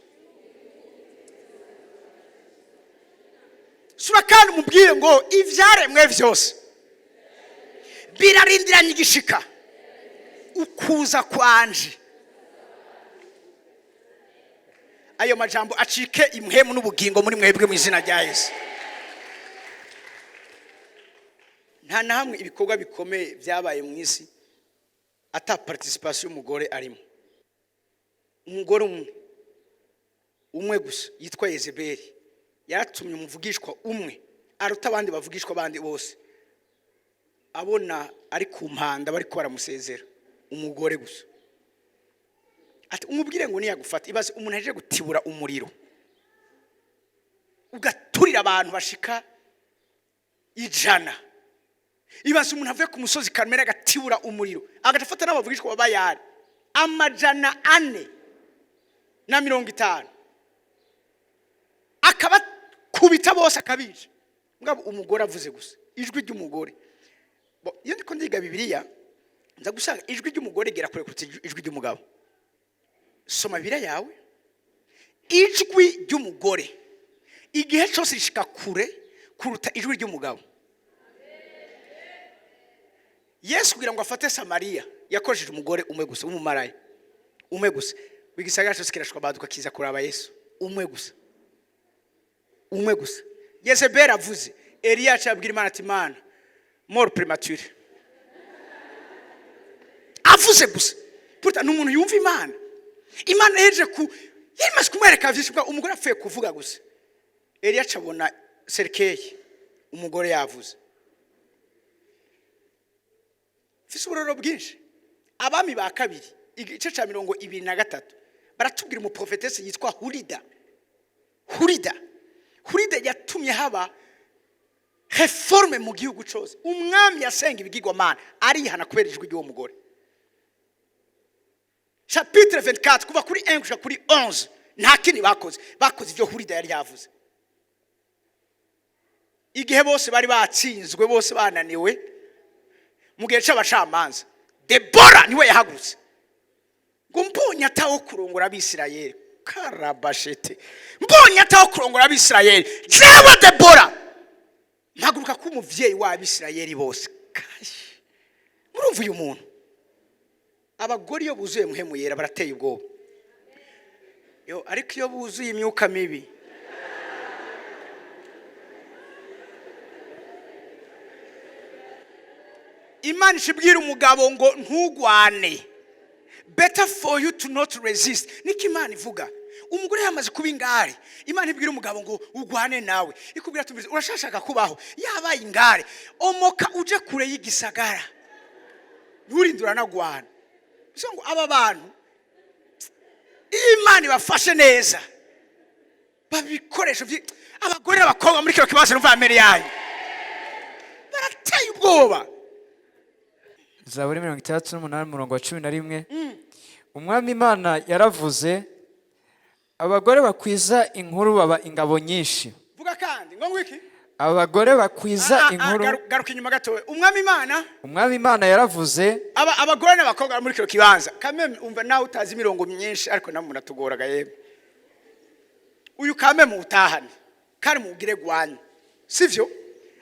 A: sura kandi umubwire ngo ivyaremwe vyose birarindiranye igishika ukuza kwanje ayo majambo acike imhemu n'ubugingo muri mwebwe mu izina rya Yesu. Nta na hamwe ibikorwa bikomeye byabaye mu isi ata participation y'umugore arimo. Umugore umwe gusa yitwa Yezebeli yatumye umuvugishwa umwe aruta abandi bavugishwa abandi bose abona ari ku mpanda bari ko baramusezera umugore gusa. Ati umubwire ngo niyagufata ibaze umuntu aje gutibura umuriro ugaturira abantu bashika 100 ibaze umuntu avuye ku musozi Karmeli agatibura umuriro agatafata n'abavugishwa babayari 450 akaba kubita bose akabije ngabo umugore avuze gusa ijwi ry'umugore iyo ndiko ndiga Bibiliya nza gusanga ijwi ry'umugore gera kure kuruta ijwi ry'umugabo. Soma Bibiliya yawe ijwi ry'umugore igihe cyose rishika kure kuruta ijwi ry'umugabo. Yesu kugira ngo afate Samariya yakoresheje umugore umwe gusa umumaraya umwe gusa wigisagara cyose kirashwa baduka kiza kuraba Yesu umwe gusa Yezebeli avuze Eliya acabwira Imana ati Mana mort premature avuze gusa puta n'umuntu yumva Imana yeje yimaze kumwereka vyinshi bwa umugore apfuye kuvuga gusa. Eliya acabona Serikeyi umugore yavuze Fisuroro bwinshi abami ba kabiri igice ca 23 baratubwira umuprofetesi yitwa Hulida yatumye haba reforme mu gihugu cyose. Umwami yasenga ibigirwamana arihana kubera ijwi ry'uwo mugore. Chapitre 24 kuva kuri 1 kuja kuri 11 nta kindi bakoze ibyo Hulida yari yavuze. Igihe bose bari batsinzwe bose bananiwe mu gihe cy'abacamanza Debora niwe yahagurutse ngo mbonye ataho kurongora abisirayeli karabashete mbonye ataho kurongora abisirayeli jewe Debora mpaguruka ku muvyeyi wa abisirayeli bose. Murumva uyu muntu abagore iyo buzuye muhemu yera barateye ubwoba ariko iyo buzuye imyuka mibi Imana ishibwira umugabo ngo ntugwane. Better for you to not resist. Niki Imana ivuga umugore yamaze kuba ingare Imana ibwira umugabo ngo ugwane nawe ikubwira tumbize urashashaka kubaho yabaye ingare omoka uje kure y'igisagara nturindura nagwana. Ngo aba bantu Imana ibafashe neza babikoresho abagore n'abakobwa muri kino kibazo numva amere yayo barateye ubwoba.
B: Zaburi 68:11 Umwami Imana yaravuze abagore bakwiza inkuru baba ingabo nyinshi.
A: Vuga kandi ngo ngwiki
B: abagore bakwiza inkuru
A: garuka inyuma gatowe. Umwami
B: Imana yaravuze
A: abagore n'abakobwa muri kino kibanza kameme umva nawe utazi imirongo myinshi ariko namwe munatugoraga yebe uyu kameme utahane kandi mugire gwanye sivyo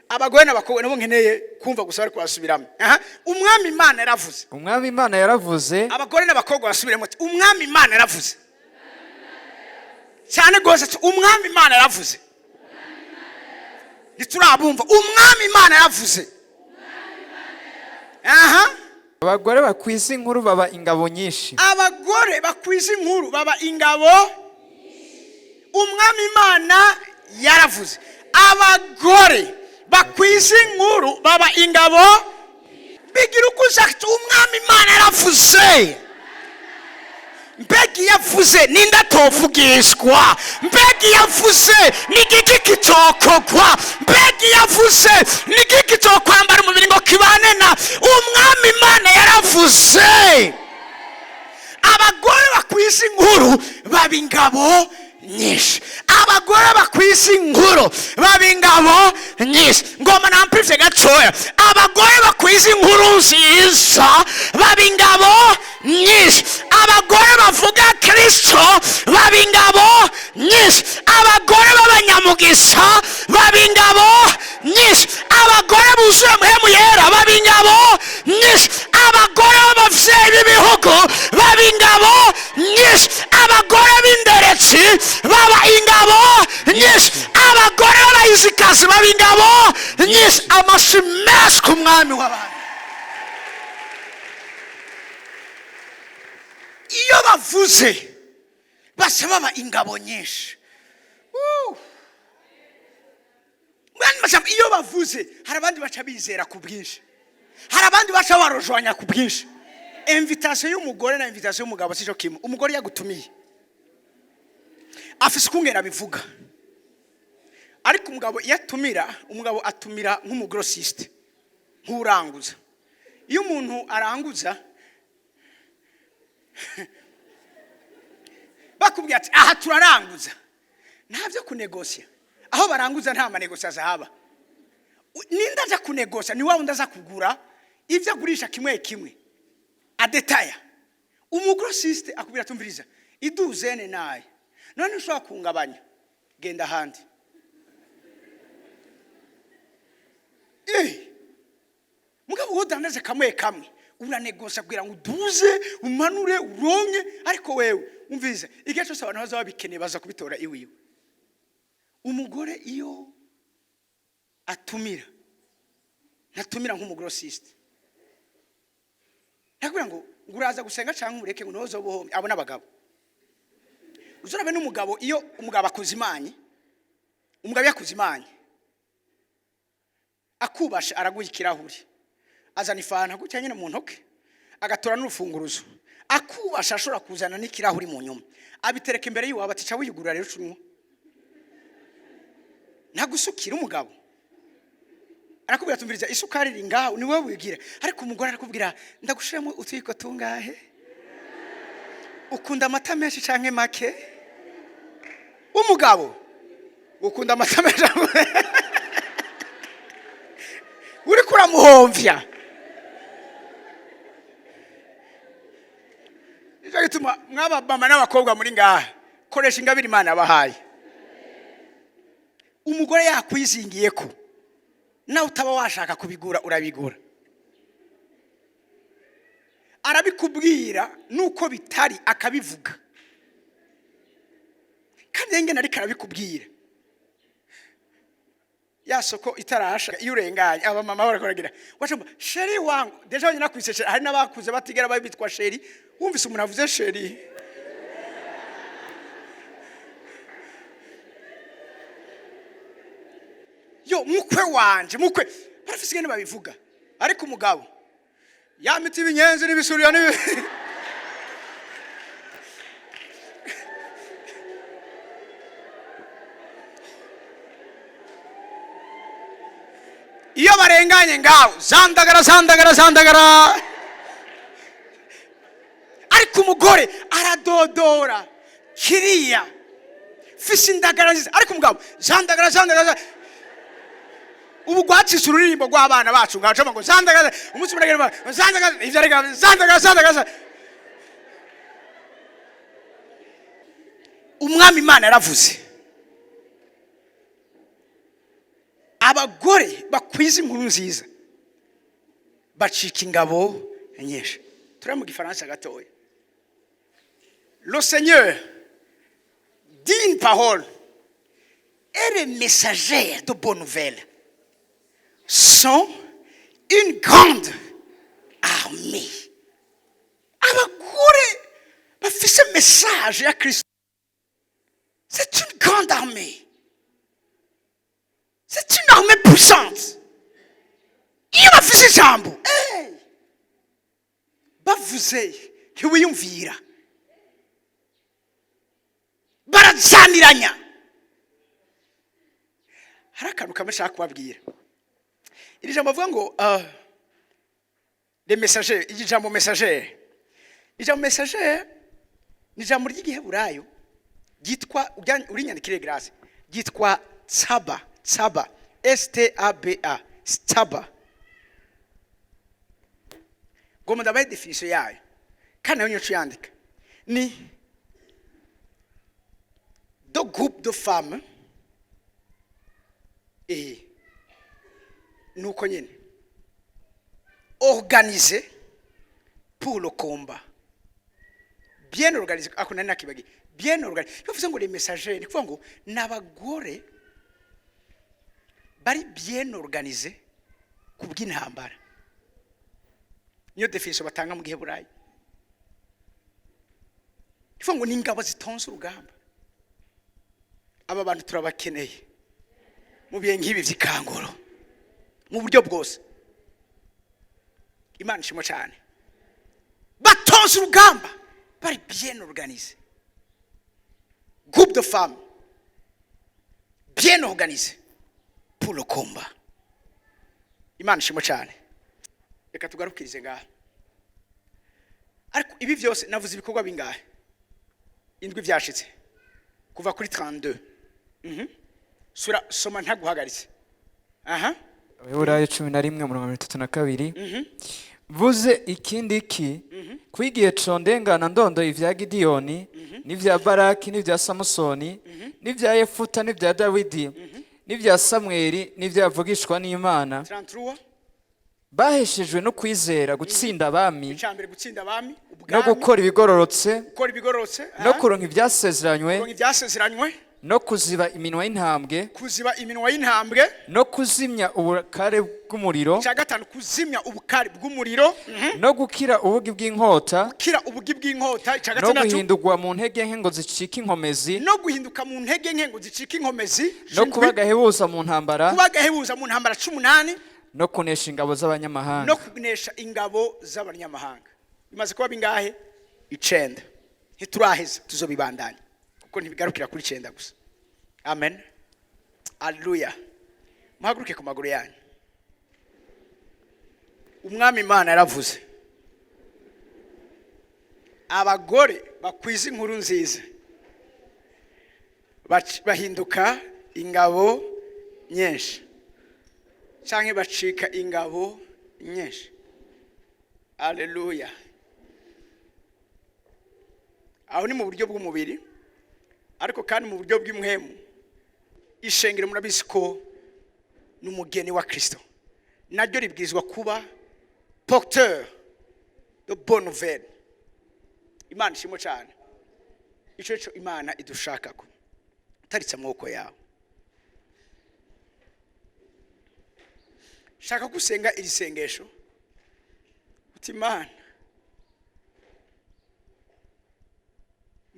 A: abagore n'abakobwa nabo nkeneye kumva gusa bari kwasubiramo. Umwami Imana yaravuze abagore n'abakobwa basubiremo ati Umwami Imana yaravuze cyane gose Umwami Imana yaravuze niturabumva Umwami Imana yaravuze.
B: abagore bakwiza inkuru baba ingabo nyinshi.
A: Abagore bakwiza inkuru baba ingabo Umwami Imana yaravuze abagore bakwiza inkuru baba ingabo bigira ukuzakita Umwami Imana yaravuze. Mbegi yavuze ninda tovugishwa mbegi yavuze nigiki kitokogwa mbegi yavuze nigiki kitokwambara umubiri ngo kibane na Umwami Imana yaravuze. Abagore bakwiza inkuru baba ingabo nyinshi. Abagore bakwiza inkuru baba ingabo nyinshi. Ngoma nampivye gatoya. Abagore bakwiza inkuru nziza baba ingabo nyinshi. Abagore bavuga Kristo baba ingabo nyinshi. Abagore b'abanyamugisha baba ingabo nyinshi. Abagore buzuye muhemu yera baba ingabo nyinshi. Abagore b'abavyeyi b'ibihugu baba ingabo nyinshi. Abagore b'inderetsi baba ingabo nyinshi. Abagore b'abayizikazi baba ingabo nyinshi. Amashi menshi ku mwami w'abantu. Iyo bavuze basa baba ingabo nyinshi. Iyo bavuze hari abandi baca bizera ku bwinshi, hari abandi baca barojwanya ku bwinshi. Invitation y'umugore na invitation y'umugabo sijo kimwe. Umugore yagutumiye afise kungera bivuga, ariko umugabo yatumira, umugabo atumira nk'umugrossiste, nk'uranguza. Iyo umuntu aranguza bakubwira ati aha turaranguza, ntavyo kunegosia. Aho baranguza nta manegosia zahaba. Ninda aza kunegosia ni wawe ndaza kugura ivyo agurisha kimwe kimwe adetaya. Umugrossiste akubwira tumviriza iduzene naye, none ushobora kungabanya, genda handi. Mugabo wodandaze kamwe kamwe uranegosia kugira ngo uduze umanure uronke, ariko wewe umviriza igihe cyose abantu baza babikeneye baza kubitora iwiwe. Umugore iyo atumira ntatumira nk'umugrossiste. Nakubwira ngo uraza gusenga cyangwa umureke ngo nozo bohomye abona abagabo. Uzurabe n'umugabo iyo umugabo akuzimanye, umugabo yakuzimanye akubasha araguha ikirahuri, azana ifanta gutya nyine mu ntoke, agatora n'urufunguruzo, akubasha ashobora kuzana n'ikirahuri mu nyuma, abitereka imbere yiwe abatica wiyugurura rero cunywa. Ntagusukira umugabo arakubwira tumviriza isukari iri ngaho ni wowe wigira, ariko umugore arakubwira ndagushiramo utuyiko tungahe, ukunda amata menshi canke make. Umugabo ukunda amata menshi uri kuramuhomvya. Icyo gituma mwaba mama n'abakobwa muri ngaha koresha ingabire Imana abahaye. Umugore yakwizingiye ko nawe utaba washaka kubigura urabigura, arabikubwira nuko bitari akabivuga, kandi ngene ari karabikubwira. Ya soko itarasha iyo urenganye aba mama barakoragira wacumba sheri wangu deja nyina kwiseshe. Hari nabakuze batigera babitwa sheri, wumvise umuntu avuze sheri yo mukwe wanje mukwe barafise ngene babivuga, ariko umugabo yamiti ibinyenzi n'ibisuriya iyo barenganye ngaho zandagara. Ariko umugore aradodora kiriya fisi indagara nziza, ariko umugabo zandagara. Ubu gwacise ururirimbo rw'abana bacu ngacamo ngo zandagara umunsi muragera zandagara ivyo arega zandagara. Umwami Imana yaravuze abagore bakwiza inkuru nziza bacika ingabo nyinshi. Turi mu gifaransa gatoya. Le Seigneur dit une parole et les messagers de bonnes nouvelles sont une grande armée. Abagore bafise message ya Kristo. C'est une grande armée. C'est une armée puissante. Iyo bafise ijambo bavuze ntiwiyumvira, barazaniranya. Hari akantu kamwe nshaka kubabwira. Iri jambo bavuga ngo les messagers, iri jambo messager. Ijambo messager ni jambo ry'igiheburayo gitwa uri nyandikire Grace gitwa tsaba STABA tsaba goma ndabaye definition yayo kandi nayo nyocu yandika ni deux groupes de femmes et nuko nyine organisés pour le combat bien organisé ako nani nakibagi bien organisé bivuze ngo les messagers ni kuvuga ngo nabagore bari bien organisé kubw'intambara niyo definition batanga mu gihe burayi bivuga ngo ni ingabo zitonze urugamba aba bantu turabakeneye mu bihe nk'ibi vy'ikanguro mu buryo bwose Imana ishimwe cyane batonze urugamba bari bien organisé groupe de femmes bien organisé pour le combat Imana ishimwe cyane reka tugarukirize ngaha ariko ibi byose navuze ibikorwa bingahe indwi byashitse kuva kuri 32 sura soma ntaguhagaritse
B: Abaheburayo 11:32 vuze ikindi ki kwigiye condengana ndondo ivya Gidiyoni n'ivya Baraki n'ivya Samusoni n'ivya Yefuta n'ivya Dawidi n'ivya Samweli n'ivyavugishwa n'Imana
A: 33
B: baheshejwe no kwizera gutsinda abami
A: icambere gutsinda abami
B: no gukora ibigororotse
A: no
B: kuronka ivyasezeranywe no kuziba iminwa y'intambwe no kuzimya ubukare bw'umuriro
A: cya gatanu kuzimya ubukare bw'umuriro
B: no gukira ubugi bw'inkota
A: cya
B: no guhindurwa mu ntege nke ngo zicike inkomezi no kuba gahebuza mu ntambara
A: 18
B: no kunesha ingabo z'abanyamahanga
A: bimaze kuba bingahe 9 ntituraheza tuzobibandanya kuko ntibigarukira kuri 9 gusa amen haleluya muhaguruke ku maguru yanyu umwami Imana yaravuze abagore bakwiza inkuru nziza bahinduka ingabo nyinshi canke bacika ingabo nyinshi haleluya aho ni mu buryo bw'umubiri ariko kandi mu buryo bw'imwemu ishengero murabizi ko n'umugeni wa Kristo naryo ribwirizwa kuba porteur de bonne nouvelle Imana ishimwe cyane ico cyo Imana idushakako taritse amaboko yawe shaka gusenga iri sengesho uti Imana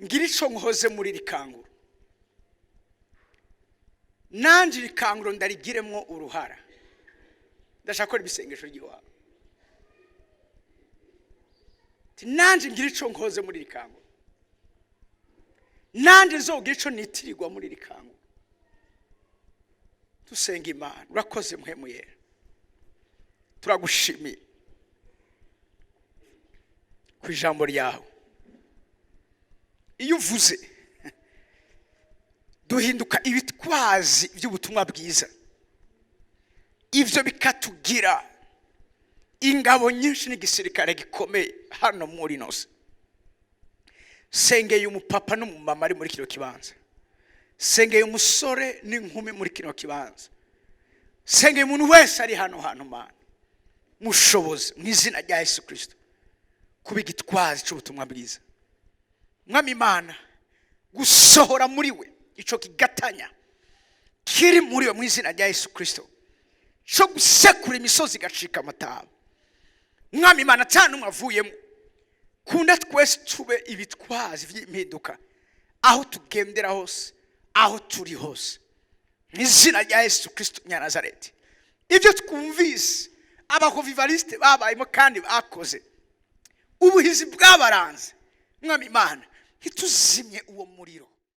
A: ngira ico nkoze muri rikanguro nanje rikanguro ndarigiremwo uruhara ndashaka ko ibisengesho ry'iwawe nanje ngira ico nkoze muri rikanguro nanje nzogira ico nitirirwa muri rikanguro tusenga Imana urakoze mpwemu yera turagushimiye ku ijambo ryawe iyo uvuze duhinduka ibitwazi by'ubutumwa bwiza ivyo bikatugira ingabo nyinshi n'igisirikare gikomeye hano muri nose sengeye umupapa n'umumama ari muri kino kibanza sengeye umusore n'inkumi muri kino kibanza sengeye umuntu wese ari hano hantu Mana mushoboze mu izina rya Yesu Kristo kuba igitwazi cy'ubutumwa bwiza mwami Imana gusohora muri we ico kigatanya kiri muri we mu izina rya Yesu Kristo cyo gusekura imisozi gacika amataba mwami Imana cyane umwavuyemo kunda twese tube ibitwazi vy'impinduka aho tugendera hose aho turi hose mu izina rya Yesu Kristo nya Nazareti ivyo twumvise abakovivaliste babayemo kandi bakoze ubuhizi bw'abaranze mwami Imana hituzimye uwo muriro